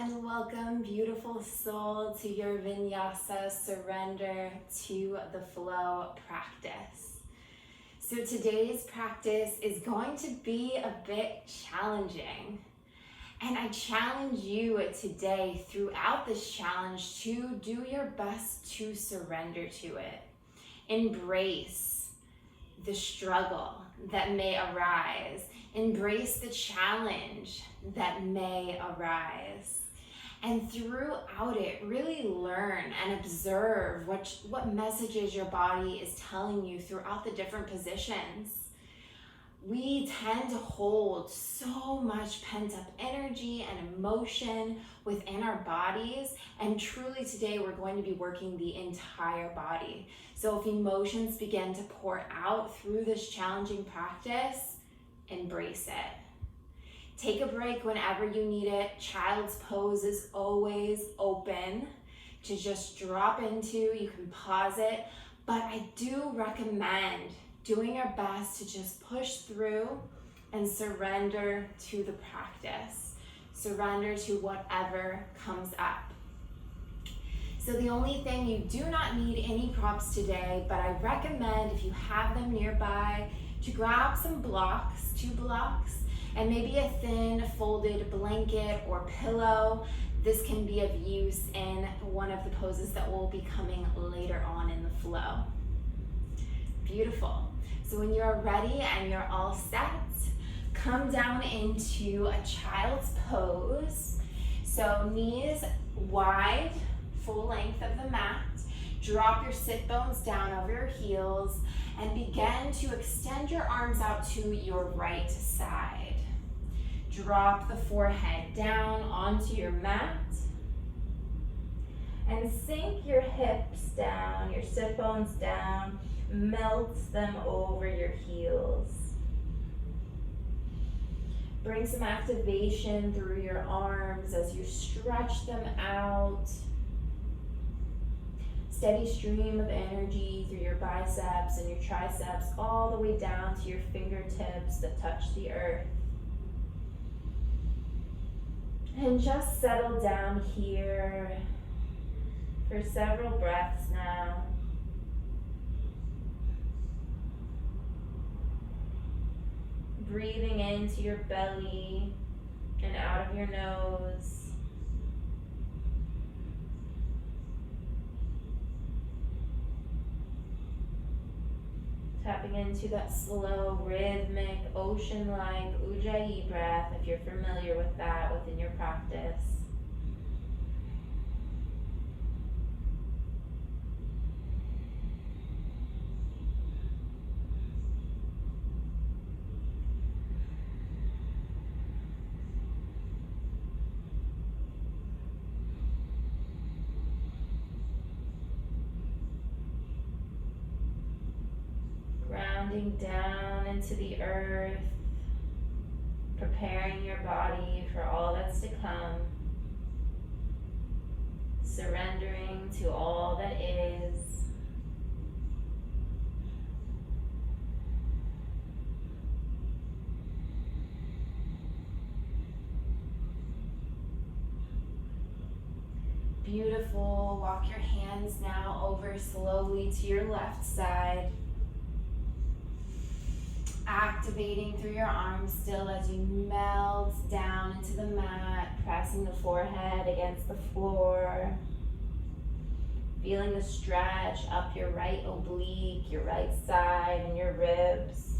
and welcome, beautiful soul, to your Vinyasa surrender to the flow practice. So today's practice is going to be a bit challenging. And I challenge you today throughout this challenge to do your best to surrender to it. Embrace the struggle that may arise. Embrace the challenge that may arise. And throughout it, really learn and observe what messages your body is telling you throughout the different positions. We tend to hold so much pent-up energy and emotion within our bodies, and truly today we're going to be working the entire body. So if emotions begin to pour out through this challenging practice, embrace it. Take a break whenever you need it. Child's pose is always open to just drop into. You can pause it, but I do recommend doing your best to just push through and surrender to the practice. Surrender to whatever comes up. So the only thing, you do not need any props today, but I recommend, if you have them nearby, to grab some blocks, 2 blocks, and maybe a thin folded blanket or pillow. This can be of use in one of the poses that will be coming later on in the flow. Beautiful. So when you're ready and you're all set, come down into a child's pose. So knees wide, full length of the mat. Drop your sit bones down over your heels and begin to extend your arms out to your right side. Drop the forehead down onto your mat and sink your hips down, your sit bones down. Melt them over your heels. Bring some activation through your arms as you stretch them out. Steady stream of energy through your biceps and your triceps, all the way down to your fingertips that touch the earth. And just settle down here for several breaths now. Breathing into your belly and out of your nose. Tapping into that slow, rhythmic, ocean-like Ujjayi breath, if you're familiar with that within your practice. Grounding down into the earth, preparing your body for all that's to come, surrendering to all that is. Beautiful. Walk your hands now over slowly to your left side. Activating through your arms still as you melt down into the mat, pressing the forehead against the floor. Feeling the stretch up your right oblique, your right side, and your ribs.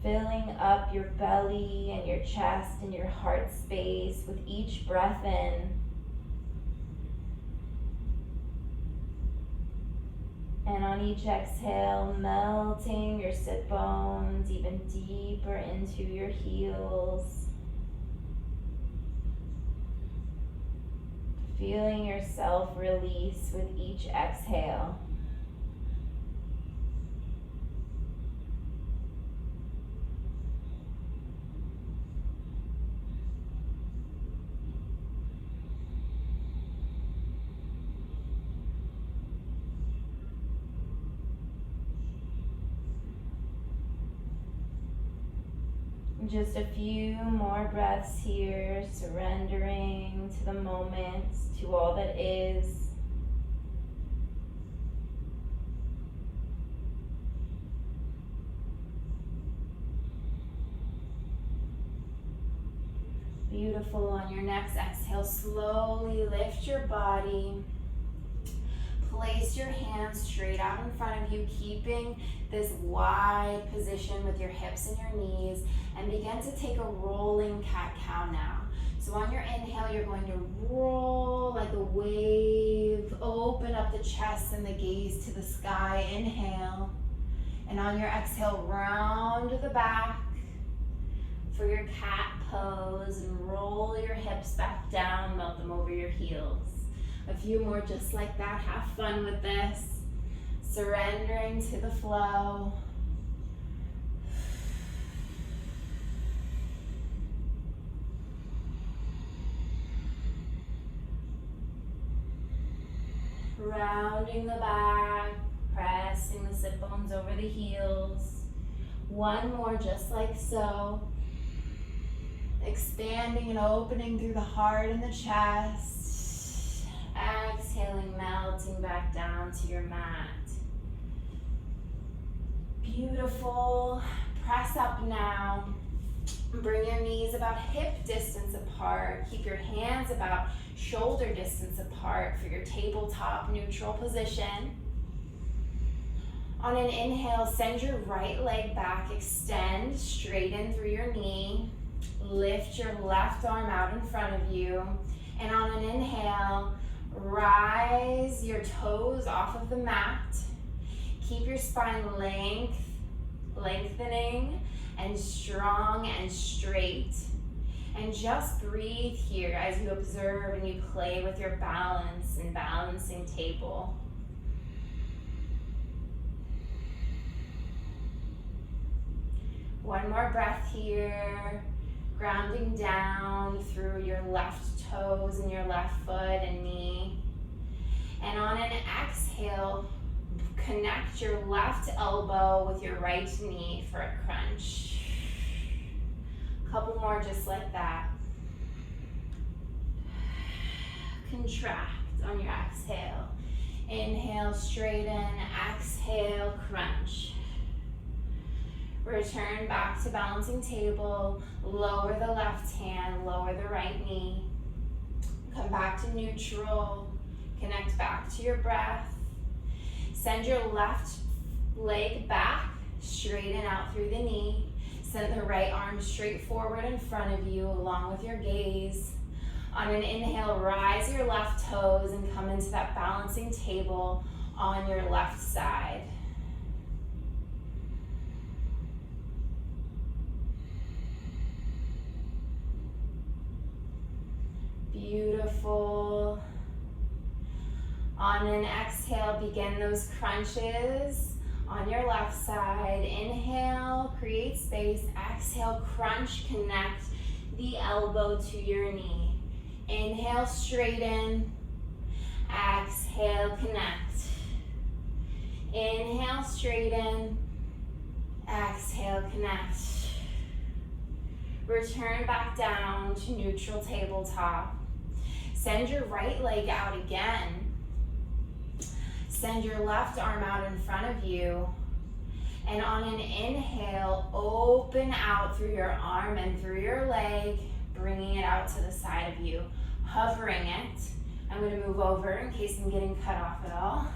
Filling up your belly and your chest and your heart space with each breath in. And on each exhale, melting your sit bones even deeper into your heels. Feeling yourself release with each exhale. Just a few more breaths here, surrendering to the moment, to all that is. Beautiful. On your next exhale, slowly lift your body. Place your hands straight out in front of you, keeping this wide position with your hips and your knees, and begin to take a rolling cat-cow now. So on your inhale, you're going to roll like a wave, open up the chest and the gaze to the sky, inhale. And on your exhale, round the back for your cat pose and roll your hips back down, melt them over your heels. A few more just like that. Have fun with this. Surrendering to the flow. Rounding the back, pressing the sit bones over the heels. One more just like so. Expanding and opening through the heart and the chest. Exhaling, melting back down to your mat. Beautiful. Press up now. Bring your knees about hip distance apart. Keep your hands about shoulder distance apart for your tabletop neutral position. On an inhale, send your right leg back, extend, straighten through your knee. Lift your left arm out in front of you. And on an inhale, rise your toes off of the mat. Keep your spine lengthening and strong and straight. And just breathe here as you observe and you play with your balance and balancing table. One more breath here. Grounding down through your left toes and your left foot and knee. And on an exhale, connect your left elbow with your right knee for a crunch. A couple more just like that. Contract on your exhale. Inhale, straighten, exhale, crunch. Return back to balancing table. Lower the left hand, lower the right knee. Come back to neutral. Connect back to your breath. Send your left leg back, straighten out through the knee. Send the right arm straight forward in front of you along with your gaze. On an inhale, rise your left toes and come into that balancing table on your left side. Beautiful. On an exhale, begin those crunches on your left side. Inhale, create space. Exhale, crunch, connect the elbow to your knee. Inhale, straighten. Exhale, connect. Inhale, straighten. Exhale, connect. Return back down to neutral tabletop. Send your right leg out again. Send your left arm out in front of you. And on an inhale, open out through your arm and through your leg, bringing it out to the side of you, hovering it. I'm going to move over in case I'm getting cut off at all.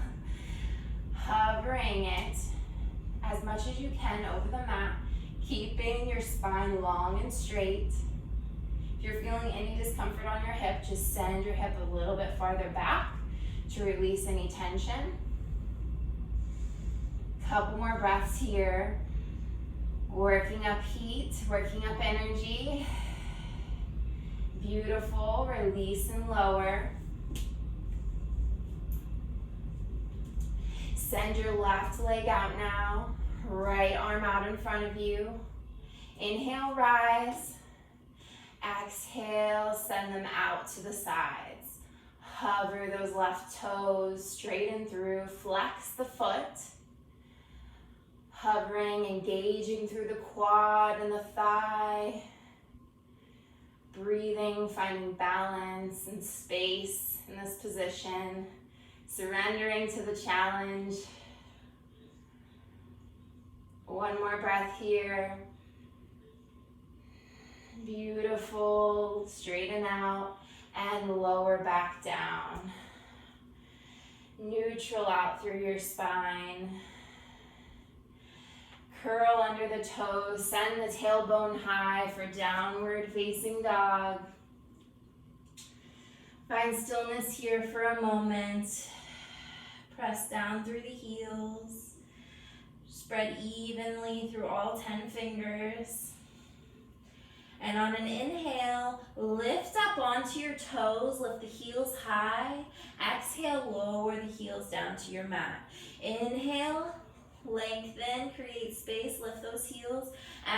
Hovering it as much as you can over the mat, keeping your spine long and straight. If you're feeling any discomfort on your hip, just send your hip a little bit farther back to release any tension. Couple more breaths here. Working up heat, working up energy. Beautiful, release and lower. Send your left leg out now. Right arm out in front of you. Inhale, rise. Exhale, send them out to the sides. Hover those left toes, straighten through, flex the foot. Hovering, engaging through the quad and the thigh. Breathing, finding balance and space in this position. Surrendering to the challenge. One more breath here. Beautiful. Straighten out and lower back down. Neutral out through your spine. Curl under the toes. Send the tailbone high for downward facing dog. Find stillness here for a moment. Press down through the heels. Spread evenly through all 10 fingers. And on an inhale, lift up onto your toes, lift the heels high. Exhale, lower the heels down to your mat. Inhale, lengthen, create space, lift those heels.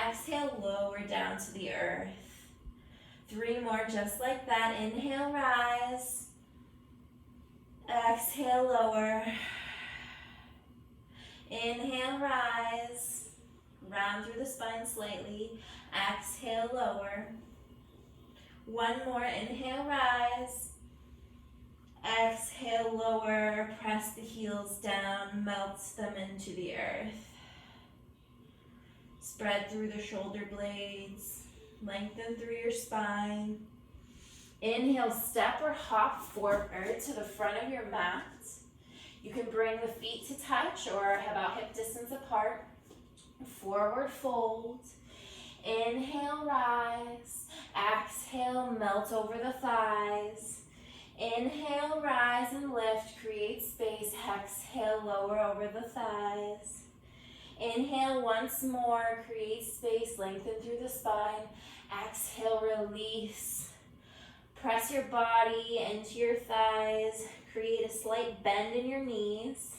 Exhale, lower down to the earth. 3 more just like that. Inhale, rise. Exhale, lower. Inhale, rise. Round through the spine slightly. Exhale, lower. 1 more. Inhale, rise. Exhale, lower. Press the heels down. Melt them into the earth. Spread through the shoulder blades. Lengthen through your spine. Inhale, step or hop forward to the front of your mat. You can bring the feet to touch or about hip distance apart. Forward fold. Inhale, rise. Exhale, melt over the thighs. Inhale, rise and lift. Create space. Exhale, lower over the thighs. Inhale once more. Create space. Lengthen through the spine. Exhale, release. Press your body into your thighs. Create a slight bend in your knees.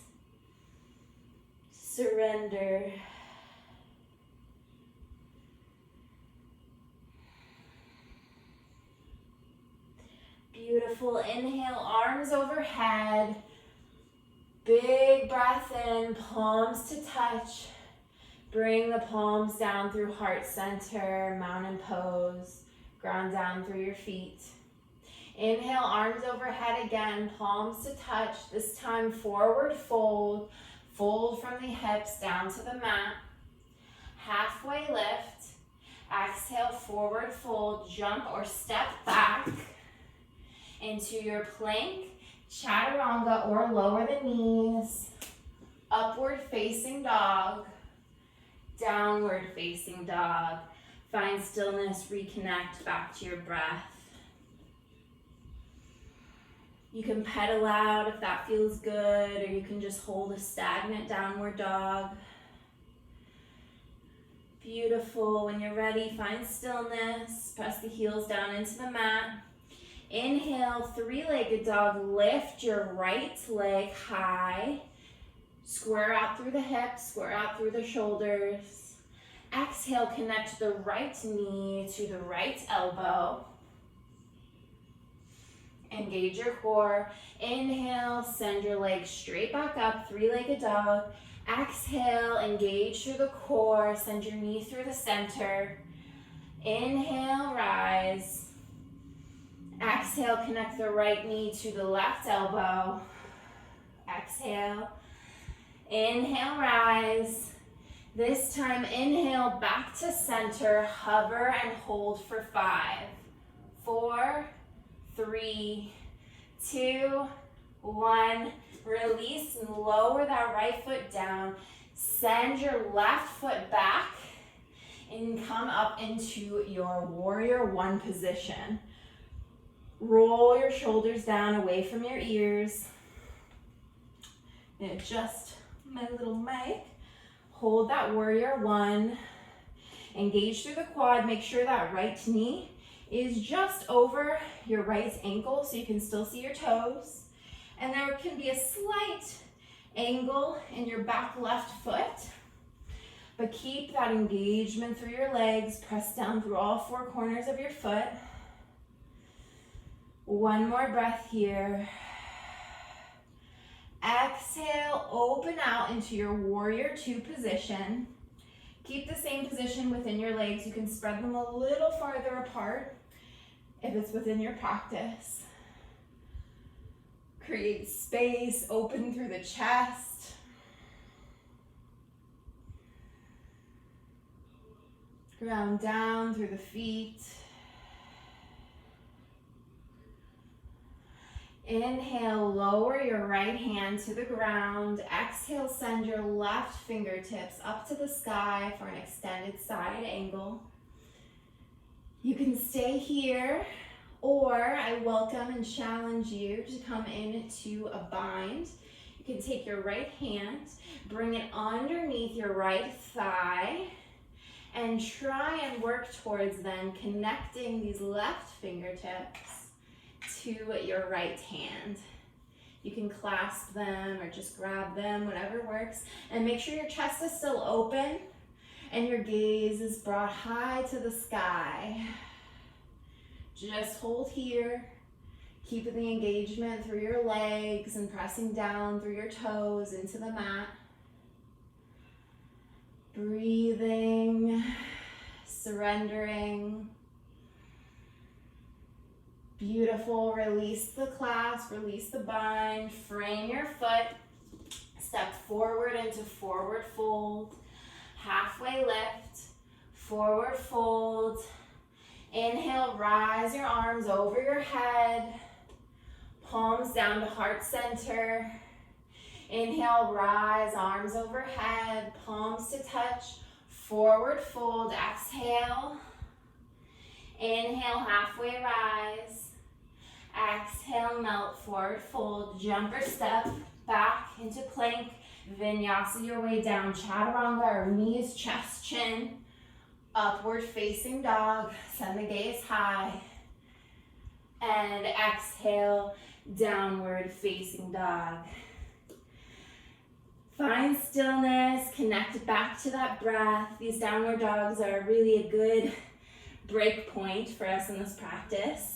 Surrender. Beautiful. Inhale, arms overhead. Big breath in, palms to touch. Bring the palms down through heart center, mountain pose. Ground down through your feet. Inhale, arms overhead again, palms to touch. This time forward fold. Fold from the hips down to the mat. Halfway lift. Exhale, forward fold. Jump or step back into your plank, chaturanga, or lower the knees. Upward facing dog. Downward facing dog. Find stillness, reconnect back to your breath. You can pedal out if that feels good, or you can just hold a stagnant downward dog. Beautiful. When you're ready, find stillness. Press the heels down into the mat. Inhale, 3-legged dog. Lift your right leg high. Square out through the hips, square out through the shoulders. Exhale, connect the right knee to the right elbow. Engage your core. Inhale, send your legs straight back up, 3-legged dog. Exhale, engage through the core, send your knee through the center. Inhale, rise. Exhale, connect the right knee to the left elbow. Exhale. Inhale, rise. This time, inhale back to center, hover and hold for 5, 4, 3, 2, 1. Release and lower that right foot down. Send your left foot back and come up into your warrior 1 position. Roll your shoulders down away from your ears. And adjust my little mic. Hold that warrior 1. Engage through the quad. Make sure that right knee is just over your right ankle so you can still see your toes. And there can be a slight angle in your back left foot. But keep that engagement through your legs. Press down through all 4 corners of your foot. 1 more breath here. Exhale, open out into your warrior two position. Keep the same position within your legs. You can spread them a little farther apart if it's within your practice. Create space, open through the chest. Ground down through the feet. Inhale, lower your right hand to the ground. Exhale, send your left fingertips up to the sky for an extended side angle. You can stay here, or I welcome and challenge you to come into a bind. You can take your right hand, bring it underneath your right thigh, and try and work towards then connecting these left fingertips to your right hand. You can clasp them or just grab them, whatever works. And make sure your chest is still open and your gaze is brought high to the sky. Just hold here, keeping the engagement through your legs and pressing down through your toes into the mat. Breathing, surrendering. Beautiful. Release the clasp, release the bind, frame your foot, step forward into forward fold, halfway lift, forward fold. Inhale, rise your arms over your head, palms down to heart center. Inhale, rise, arms overhead, palms to touch, forward fold, exhale. Inhale, halfway rise. Exhale, melt, forward fold, jumper step, back into plank, vinyasa your way down, chaturanga or knees, chest, chin, upward facing dog, send the gaze high, and exhale, downward facing dog. Find stillness, connect back to that breath. These downward dogs are really a good break point for us in this practice.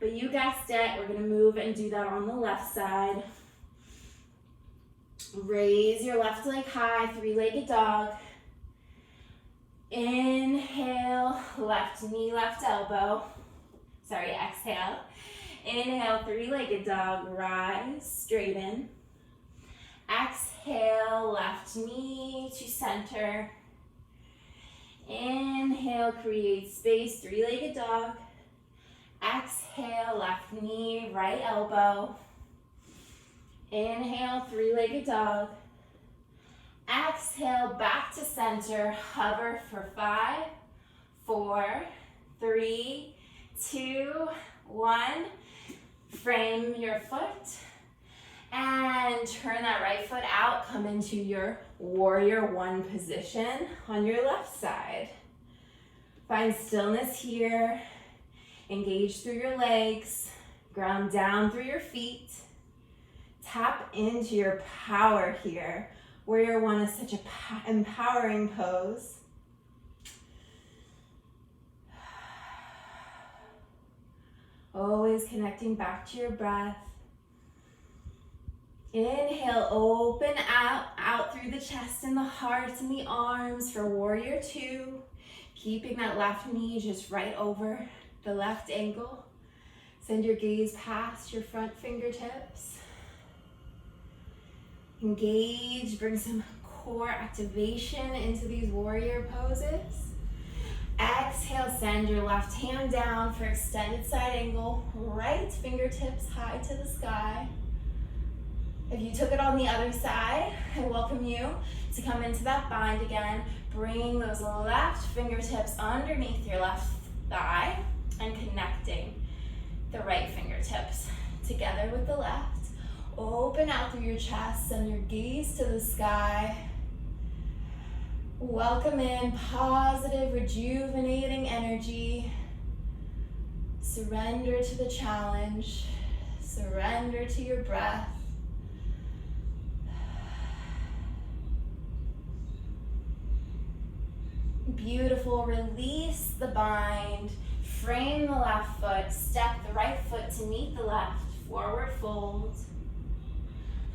But you guessed it, we're gonna move and do that on the left side. Raise your left leg high, three-legged dog. Inhale, left knee, left elbow. Sorry, exhale. Inhale, three-legged dog, rise, straighten. Exhale, left knee to center. Inhale, create space, three-legged dog. Exhale, left knee, right elbow. Inhale, three-legged dog. Exhale, back to center. Hover for 5, 4, 3, 2, 1. Frame your foot. And turn that right foot out. Come into your warrior one position on your left side. Find stillness here. Engage through your legs. Ground down through your feet. Tap into your power here. Warrior one is such an empowering pose. Always connecting back to your breath. Inhale, open out through the chest and the heart and the arms for warrior two. Keeping that left knee just right over the left ankle. Send your gaze past your front fingertips. Engage, bring some core activation into these warrior poses. Exhale, send your left hand down for extended side angle. Right fingertips high to the sky. If you took it on the other side, I welcome you to come into that bind again. Bring those left fingertips underneath your left thigh and connecting the right fingertips together with the left. Open out through your chest, send your gaze to the sky. Welcome in positive, rejuvenating energy. Surrender to the challenge. Surrender to your breath. Beautiful. Release the bind. Frame the left foot. Step the right foot to meet the left. Forward fold.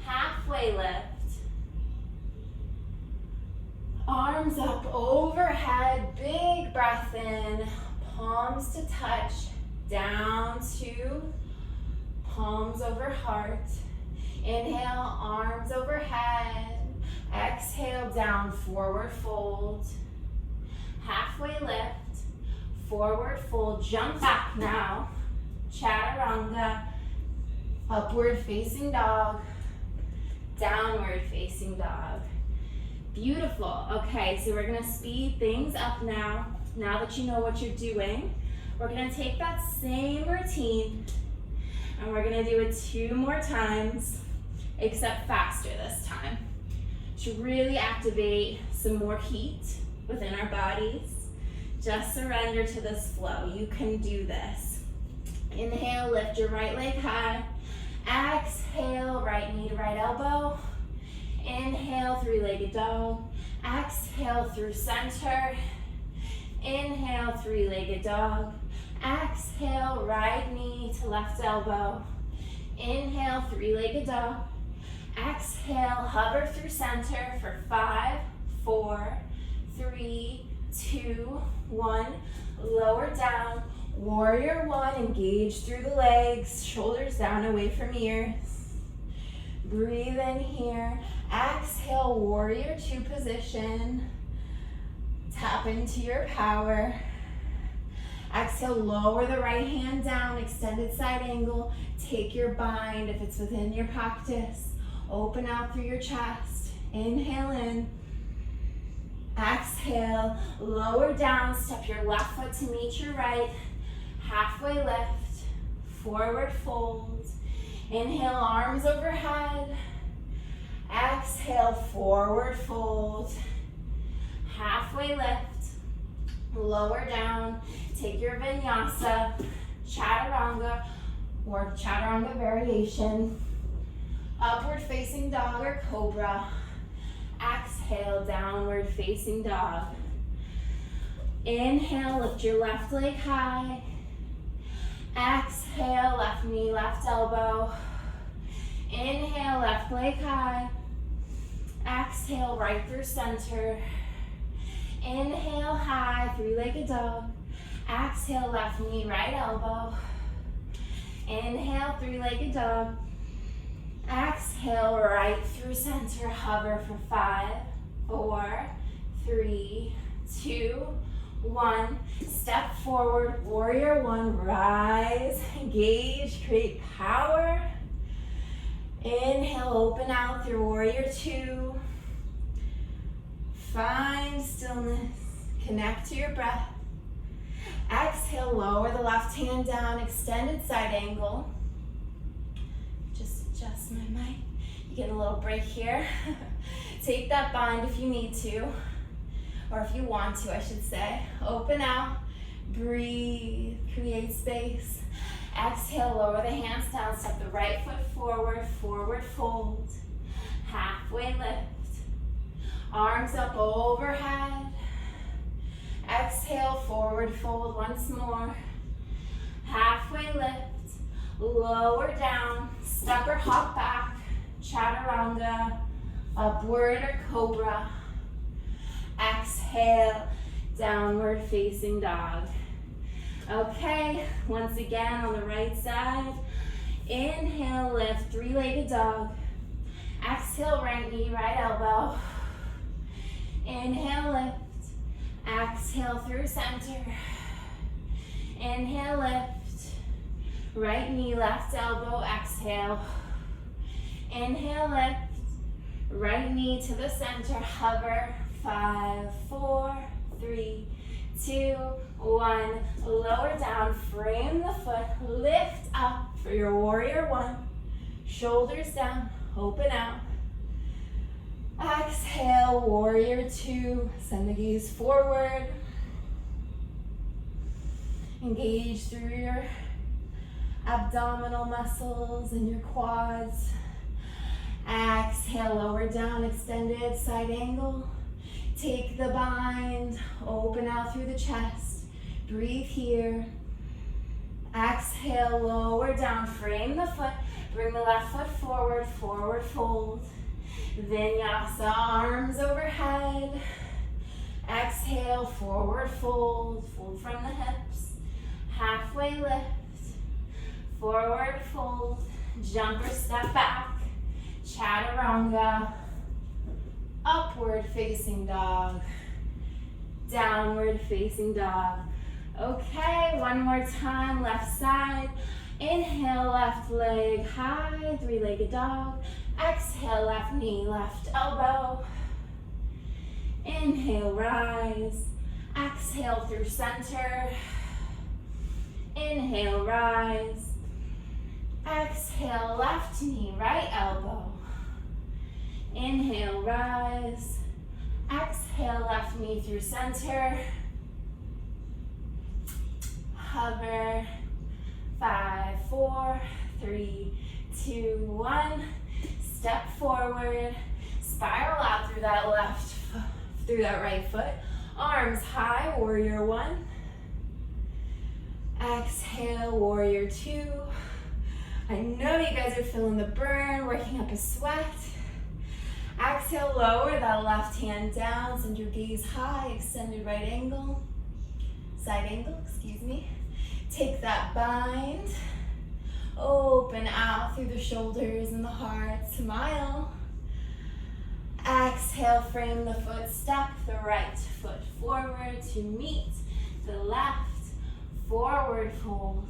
halfway lift. Arms up overhead, big breath in, palms to touch, down to palms over heart. Inhale, arms overhead. Exhale, down, forward fold. Halfway lift, forward fold, jump back now. Chaturanga, upward facing dog, downward facing dog. Beautiful. Okay, so we're gonna speed things up now. Now that you know what you're doing, we're gonna take that same routine and we're gonna do it 2 more times, except faster this time, to really activate some more heat within our bodies. Just surrender to this flow. You can do this. Inhale, lift your right leg high. Exhale, right knee to right elbow. Inhale, 3-legged dog. Exhale through center. Inhale, 3-legged dog. Exhale, right knee to left elbow. Inhale, 3-legged dog. Exhale, hover through center for 5, 4, 3, 2, 1. Lower down. Warrior 1, engage through the legs, shoulders down away from ears. Breathe in here. Exhale, warrior 2 position. Tap into your power. Exhale, lower the right hand down, extended side angle. Take your bind if it's within your practice. Open out through your chest. Inhale in. Exhale, lower down, step your left foot to meet your right. Halfway lift, forward fold. Inhale, arms overhead. Exhale, forward fold. Halfway lift, lower down. Take your Vinyasa, Chaturanga, or Chaturanga variation. Upward facing dog or cobra. Exhale, downward facing dog. Inhale, lift your left leg high. Exhale, left knee, left elbow. Inhale, left leg high. Exhale, right through center. Inhale, high, 3-legged dog. Exhale, left knee, right elbow. Inhale, 3-legged dog. Exhale, right through center, hover for 5, 4, 3, 2, 1. Step forward, warrior 1, rise, engage, create power. Inhale, open out through warrior 2. Find stillness, connect to your breath. Exhale, lower the left hand down, extended side angle. Just adjust my mic. You get a little break here. Take that bind if you need to, or if you want to, I should say. Open out, breathe, create space. Exhale, lower the hands down, step the right foot forward, forward fold. Halfway lift. Arms up overhead. Exhale, forward fold once more. Halfway lift. Lower down, step or hop back. Chaturanga, upward or cobra. Exhale, downward facing dog. Okay, once again on the right side. Inhale, lift, 3-legged dog. Exhale, right knee, right elbow. Inhale, lift. Exhale through center. Inhale, lift. Right knee, left elbow, exhale. Inhale, lift. Right knee to the center, hover. 5, 4, 3, 2, 1. Lower down, frame the foot, lift up for your warrior 1. Shoulders down, open out. Exhale, warrior 2. Send the gaze forward. Engage through your abdominal muscles and your quads. Exhale, lower down, extended side angle. Take the bind, open out through the chest. Breathe here. Exhale, lower down, frame the foot. Bring the left foot forward, forward fold. Vinyasa, arms overhead. Exhale, forward fold, fold from the hips. Halfway lift, forward fold, jump or step back. Chaturanga, upward facing dog, downward facing dog. Okay, one more time, left side. Inhale, left leg high, three-legged dog. Exhale, left knee, left elbow. Inhale, rise. Exhale through center. Inhale, rise. Exhale, left knee, right elbow. Inhale, rise. Exhale, left knee through center. Hover. 5, 4, 3, 2, 1. Step forward. Spiral out through that right foot. Arms high, warrior 1. Exhale, warrior 2. I know you guys are feeling the burn, working up a sweat. Exhale, lower that left hand down, send your gaze high, extended right angle, side angle, excuse me. Take that bind, open out through the shoulders and the heart, smile. Exhale, frame the foot, step the right foot forward to meet the left, forward fold,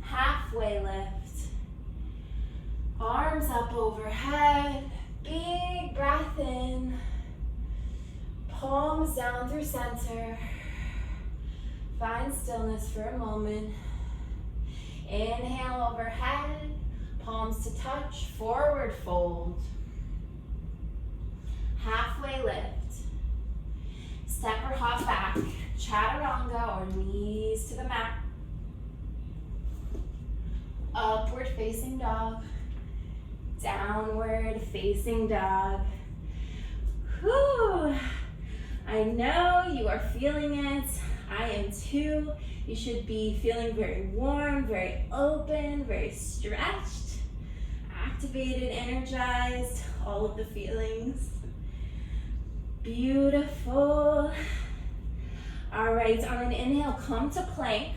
halfway lift, arms up overhead, big breath in, palms down through center. Find stillness for a moment. Inhale overhead, palms to touch, forward fold. Halfway lift. Step or hop back, chaturanga or knees to the mat. Upward facing dog, downward facing dog. Whew. I know you are feeling it. I am too. You should be feeling very warm, very open, very stretched, activated, energized, all of the feelings. Beautiful. All right, on an inhale, come to plank.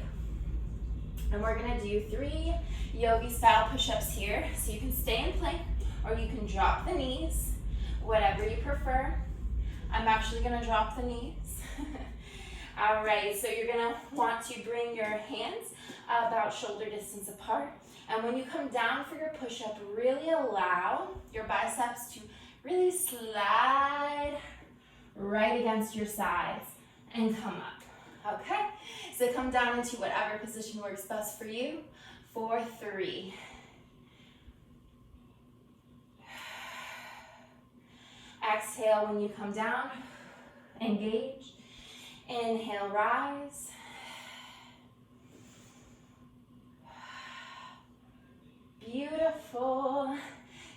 And we're gonna do 3 yogi style push-ups here. So you can stay in plank or you can drop the knees, whatever you prefer. I'm actually gonna drop the knees. All right, so you're gonna want to bring your hands about shoulder distance apart. And when you come down for your push-up, really allow your biceps to really slide right against your sides and come up, okay? So come down into whatever position works best for you for 3. Exhale when you come down, engage. Inhale, rise. Beautiful.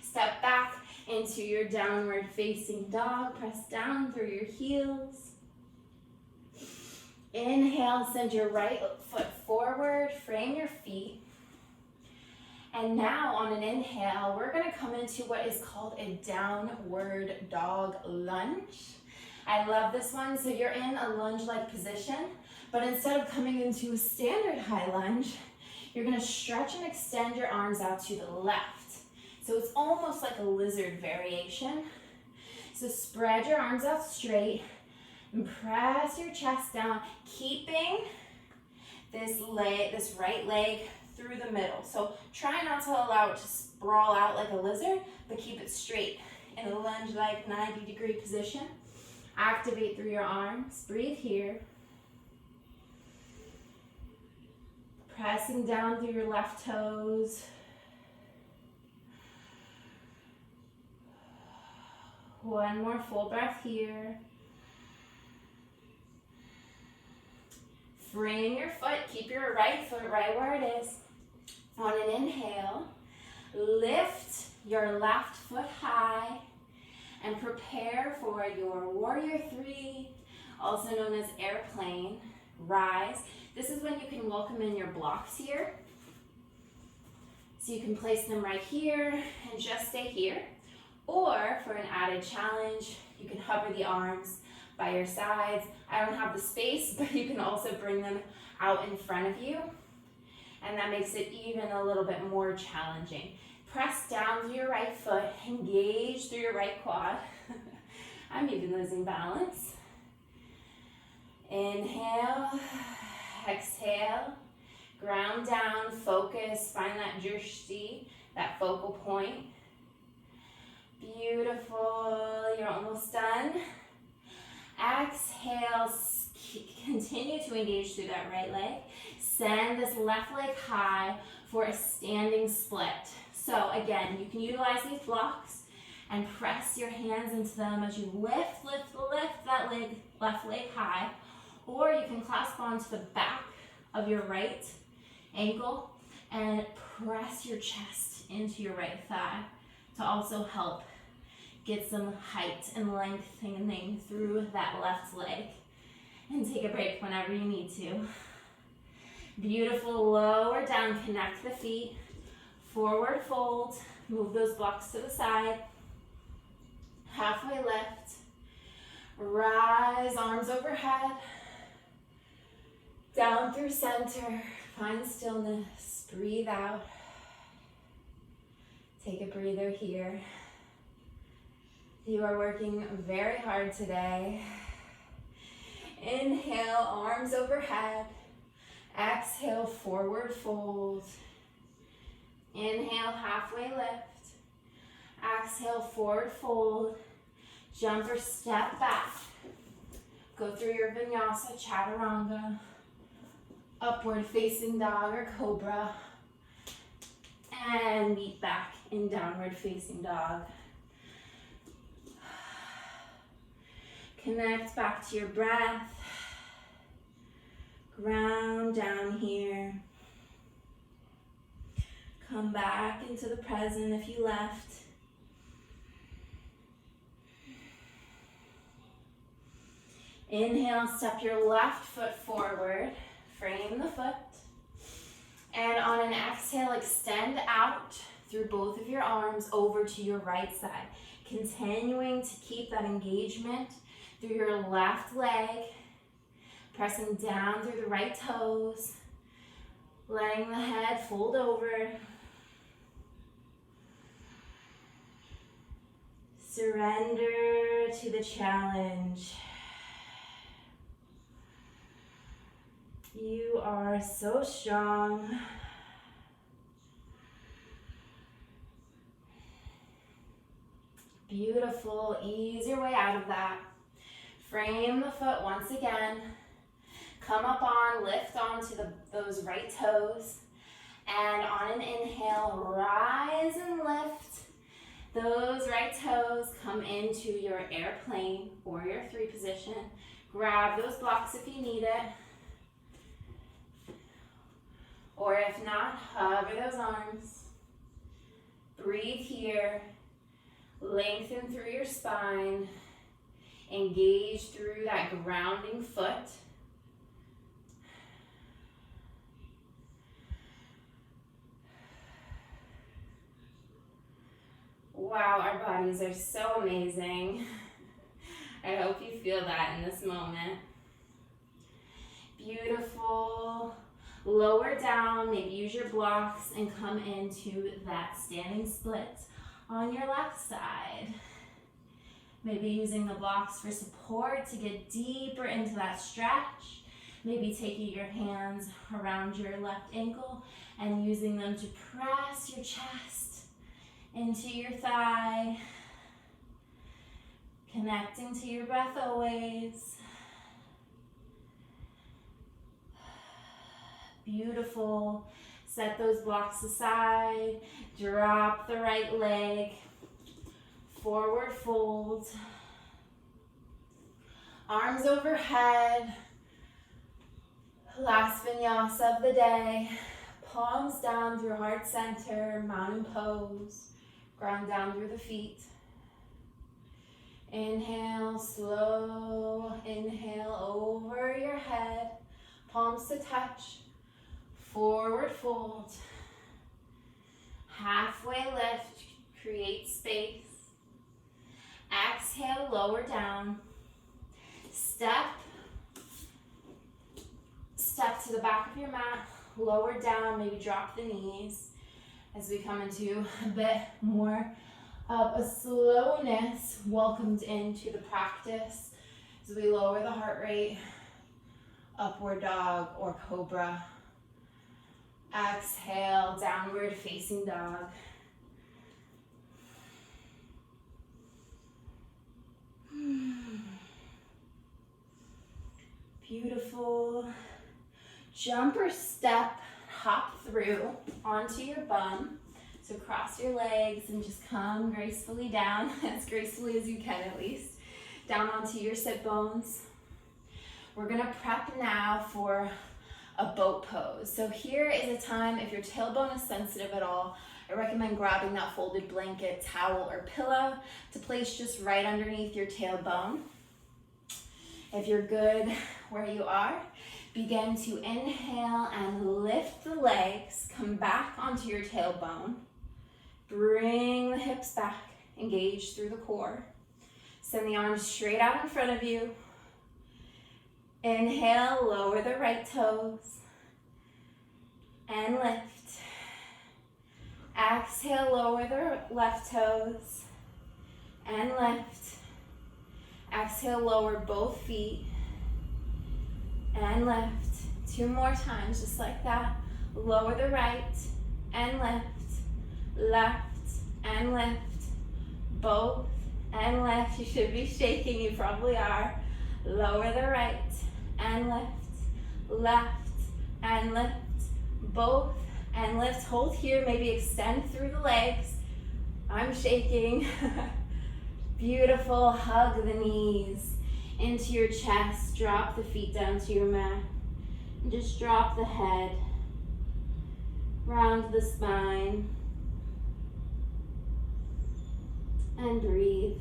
Step back into your downward facing dog. Press down through your heels. Inhale, send your right foot forward, frame your feet. And now on an inhale, we're gonna come into what is called a downward dog lunge. I love this one. So you're in a lunge-like position, but instead of coming into a standard high lunge, you're gonna stretch and extend your arms out to the left. So it's almost like a lizard variation. So spread your arms out straight and press your chest down, keeping this right leg through the middle. So try not to allow it to sprawl out like a lizard, but keep it straight in a lunge-like 90-degree position. Activate through your arms. Breathe here. Pressing down through your left toes. One more full breath here. Frame your foot. Keep your right foot right where it is. On an inhale, lift your left foot high and prepare for your warrior 3, also known as airplane, rise. This is when you can welcome in your blocks here. So you can place them right here and just stay here. Or for an added challenge, you can hover the arms by your sides. I don't have the space, but you can also bring them out in front of you. And that makes it even a little bit more challenging. Press down through your right foot, engage through your right quad. I'm even losing balance. Inhale, exhale, ground down, focus, find that drishti, that focal point. Beautiful, you're almost done. Exhale, continue to engage through that right leg. Send this left leg high for a standing split. So again, you can utilize these blocks and press your hands into them as you lift that left leg high. Or you can clasp onto the back of your right ankle and press your chest into your right thigh to also help get some height and lengthening through that left leg. And take a break whenever you need to. Beautiful, lower down, connect the feet, forward fold, move those blocks to the side, halfway lift, rise, arms overhead, down through center, find stillness, breathe out, take a breather here. You are working very hard today. Inhale, arms overhead. Exhale, forward fold. Inhale, halfway lift. Exhale, forward fold. Jump or step back. Go through your Vinyasa, Chaturanga. Upward facing dog or cobra. And meet back in downward facing dog. Connect back to your breath. Ground down here. Come back into the present if you left. Inhale, step your left foot forward. Frame the foot. And on an exhale, extend out through both of your arms over to your right side. Continuing to keep that engagement through your left leg, pressing down through the right toes, letting the head fold over. Surrender to the challenge. You are so strong. Beautiful. Ease your way out of that. Frame the foot once again. Come up on, lift onto those right toes. And on an inhale, rise and lift those right toes. Come into your airplane or your 3 position. Grab those blocks if you need it. Or if not, hover those arms. Breathe here. Lengthen through your spine. Engage through that grounding foot. Wow, our bodies are so amazing. I hope you feel that in this moment. Beautiful. Lower down, maybe use your blocks and come into that standing split on your left side. Maybe using the blocks for support to get deeper into that stretch. Maybe taking your hands around your left ankle and using them to press your chest into your thigh. Connecting to your breath always. Beautiful. Set those blocks aside. Drop the right leg. Forward fold. Arms overhead. Last vinyasa of the day. Palms down through heart center, mountain pose. Ground down through the feet. Inhale, slow. Inhale over your head. Palms to touch. Forward fold. Halfway lift, create space. Exhale, lower down. Step to the back of your mat, lower down, maybe drop the knees as we come into a bit more of a slowness welcomed into the practice as we lower the heart rate, upward dog or cobra. Exhale, downward facing dog. Beautiful. Jump or step, hop through onto your bum. So cross your legs and just come gracefully down, as gracefully as you can at least, down onto your sit bones. We're gonna prep now for a boat pose. So here is a time, if your tailbone is sensitive at all, I recommend grabbing that folded blanket, towel, or pillow to place just right underneath your tailbone. If you're good where you are, begin to inhale and lift the legs, come back onto your tailbone. Bring the hips back, engage through the core. Send the arms straight out in front of you. Inhale, lower the right toes and lift. Exhale, lower the left toes and lift. Exhale, lower both feet and lift. 2 more times, just like that. Lower the right and lift. Left and lift. Both and lift. You should be shaking, you probably are. Lower the right and lift. Left and lift. Both and lift. Hold here, maybe extend through the legs. I'm shaking. Beautiful. Hug the knees into your chest. Drop the feet down to your mat. And just drop the head. Round the spine. And breathe.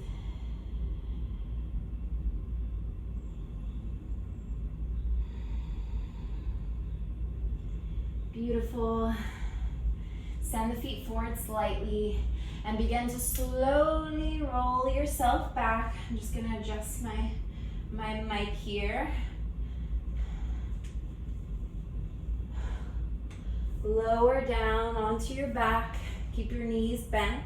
Beautiful. Send the feet forward slightly and begin to slowly roll yourself back. I'm just gonna adjust my mic here. Lower down onto your back. Keep your knees bent.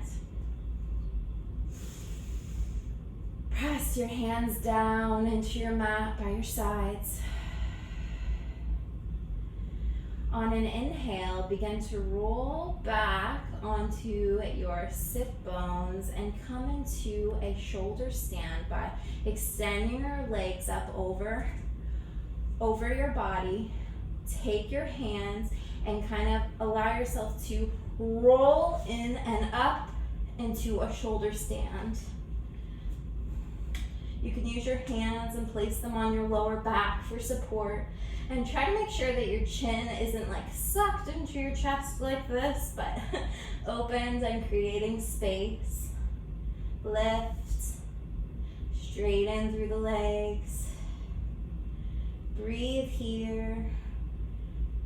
Press your hands down into your mat by your sides. On an inhale, begin to roll back onto your sit bones and come into a shoulder stand by extending your legs up over your body. Take your hands and kind of allow yourself to roll in and up into a shoulder stand. You can use your hands and place them on your lower back for support. And try to make sure that your chin isn't like sucked into your chest like this, but opened and creating space. Lift, straighten through the legs. Breathe here,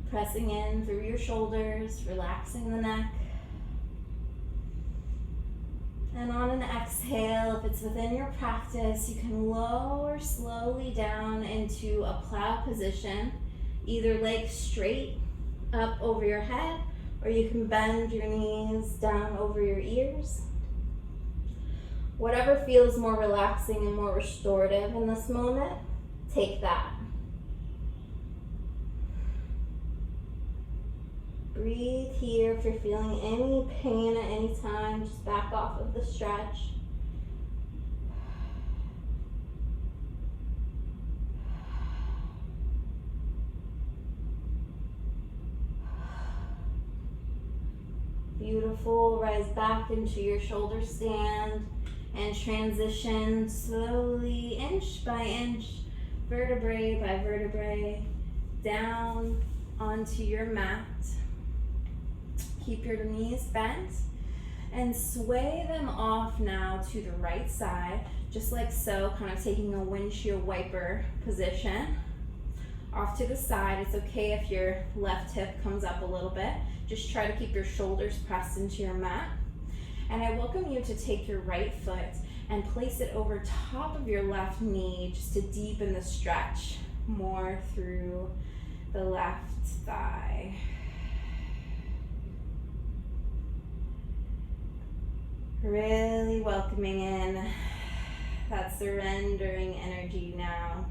pressing in through your shoulders, relaxing the neck. And on an exhale, if it's within your practice, you can lower slowly down into a plow position, either legs straight up over your head, or you can bend your knees down over your ears. Whatever feels more relaxing and more restorative in this moment, take that. Breathe here. If you're feeling any pain at any time, just back off of the stretch. Beautiful. Rise back into your shoulder stand and transition slowly, inch by inch, vertebrae by vertebrae, down onto your mat. Keep your knees bent and sway them off now to the right side, just like so, kind of taking a windshield wiper position. off to the side. It's okay if your left hip comes up a little bit. Just try to keep your shoulders pressed into your mat. And I welcome you to take your right foot and place it over top of your left knee just to deepen the stretch more through the left thigh. Really welcoming in that surrendering energy now.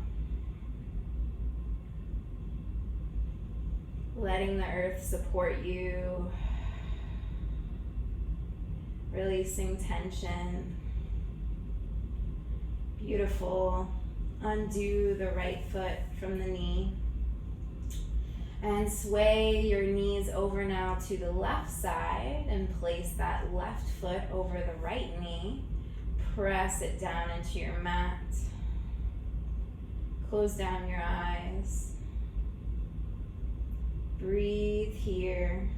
Letting the earth support you. Releasing tension. Beautiful. Undo the right foot from the knee. And sway your knees over now to the left side and place that left foot over the right knee. Press it down into your mat. Close down your eyes. Breathe here.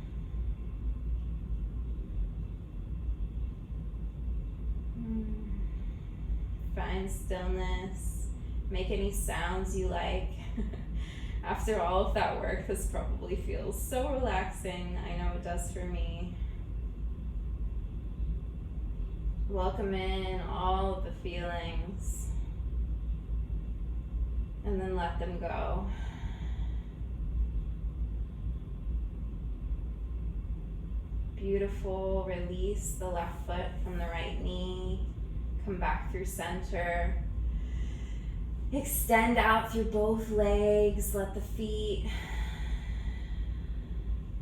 Find stillness. Make any sounds you like. After all of that work, this probably feels so relaxing. I know it does for me. Welcome in all of the feelings. And then let them go. Beautiful. Release the left foot from the right knee. Come back through center. Extend out through both legs. Let the feet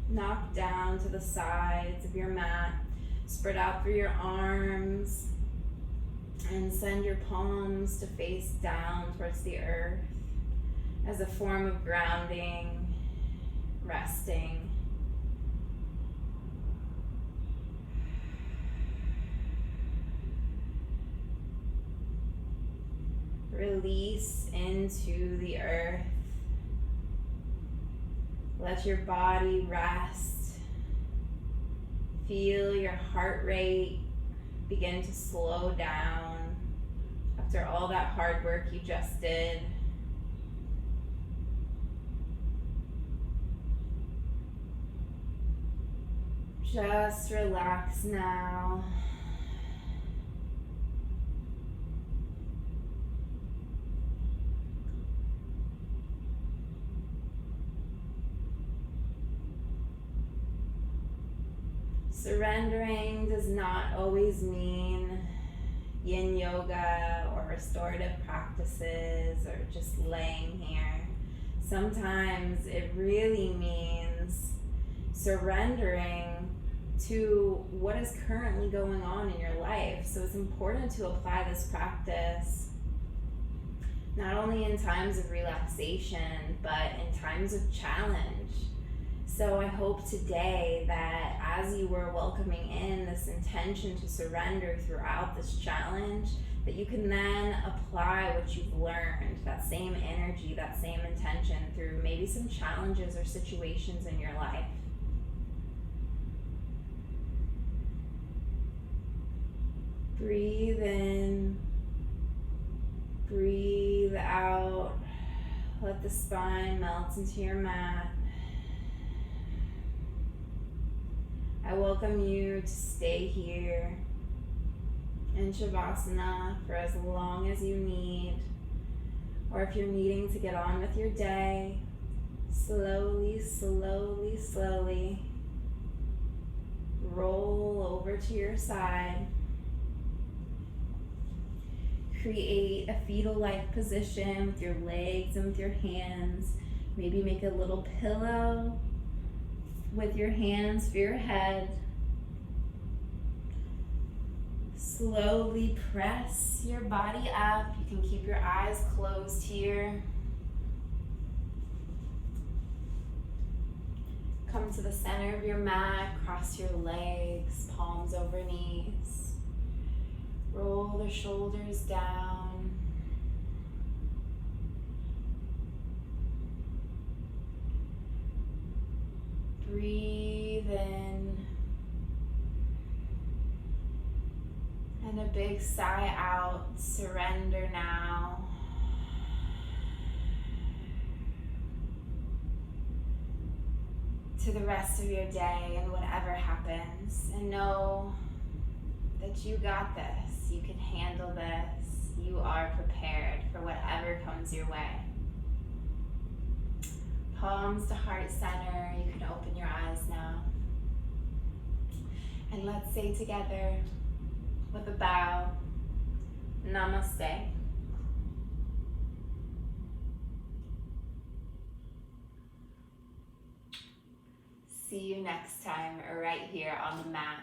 knock down to the sides of your mat. Spread out through your arms. And send your palms to face down towards the earth as a form of grounding, resting. Release into the earth. Let your body rest. Feel your heart rate begin to slow down after all that hard work you just did. Just relax now. Surrendering does not always mean yin yoga or restorative practices or just laying here. Sometimes it really means surrendering to what is currently going on in your life. So it's important to apply this practice not only in times of relaxation, but in times of challenge. So I hope today that as you were welcoming in this intention to surrender throughout this challenge, that you can then apply what you've learned, that same energy, that same intention through maybe some challenges or situations in your life. Breathe in, breathe out, let the spine melt into your mat. I welcome you to stay here in Savasana for as long as you need, or if you're needing to get on with your day, slowly, slowly, slowly roll over to your side. Create a fetal-like position with your legs and with your hands. Maybe make a little pillow with your hands for your head. Slowly press your body up. You can keep your eyes closed here. Come to the center of your mat, cross your legs, palms over knees. Roll the shoulders down. Breathe in. And a big sigh out. Surrender now. to the rest of your day and whatever happens. And know that you got this. You can handle this. You are prepared for whatever comes your way. Palms to heart center. You can open your eyes now. And let's say together with a bow, Namaste. See you next time right here on the mat.